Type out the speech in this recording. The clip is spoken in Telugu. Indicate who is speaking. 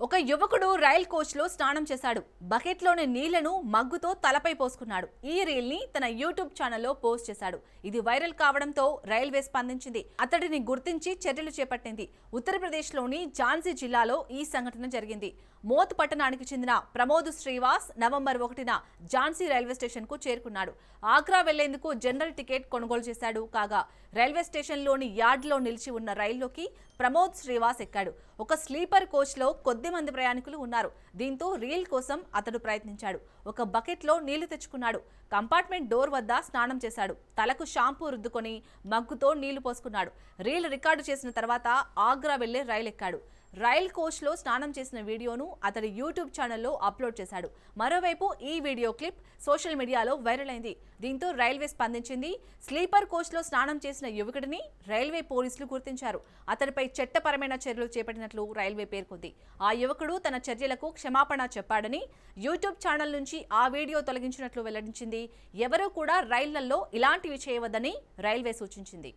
Speaker 1: ఒక యువకుడు రైల్ కోచ్లో స్నానం చేశాడు. బకెట్లోని నీళ్లను మగ్గుతో తలపై పోసుకున్నాడు. ఈ రీల్ ని తన యూట్యూబ్ ఛానల్లో పోస్ట్ చేశాడు. ఇది వైరల్ కావడంతో రైల్వే స్పందించింది. అతడిని గుర్తించి చర్యలు చేపట్టింది. ఉత్తరప్రదేశ్లోని ఝాన్సీ జిల్లాలో ఈ సంఘటన జరిగింది. మోత్ పట్టణానికి చెందిన ప్రమోద్ శ్రీవాస్ నవంబర్ 1న ఝాన్సీ రైల్వే స్టేషన్ కు చేరుకున్నాడు. ఆగ్రా వెళ్లేందుకు జనరల్ టికెట్ కొనుగోలు చేశాడు. కాగా రైల్వే స్టేషన్లోని యార్డ్లో నిలిచి ఉన్న రైల్లోకి ప్రమోద్ శ్రీవాస్ ఎక్కాడు. ఒక స్లీపర్ కోచ్లో కొద్ది మంది ప్రయాణికులు ఉన్నారు. దీంతో రీల్ కోసం అతడు ప్రయత్నించాడు. ఒక బకెట్లో నీళ్లు తెచ్చుకున్నాడు. కంపార్ట్మెంట్ డోర్ వద్ద స్నానం చేశాడు. తలకు షాంపూ రుద్దుకొని మగ్గుతో నీళ్లు పోసుకున్నాడు. రీల్ రికార్డు చేసిన తర్వాత ఆగ్రా వెళ్లే రైలు ఎక్కాడు. రైల్ కోచ్లో స్నానం చేసిన వీడియోను అతడి యూట్యూబ్ ఛానల్లో అప్లోడ్ చేశాడు. మరోవైపు ఈ వీడియో క్లిప్ సోషల్ మీడియాలో వైరల్ అయింది. దీంతో రైల్వే స్పందించింది. స్లీపర్ కోచ్లో స్నానం చేసిన యువకుడిని రైల్వే పోలీసులు గుర్తించారు. అతడిపై చట్టపరమైన చర్యలు చేపట్టినట్లు రైల్వే పేర్కొంది. ఆ యువకుడు తన చర్యలకు క్షమాపణ చెప్పాడని, యూట్యూబ్ ఛానల్ నుంచి ఆ వీడియో తొలగించినట్లు వెల్లడించింది. ఎవరూ కూడా రైళ్లలో ఇలాంటివి చేయవద్దని రైల్వే సూచించింది.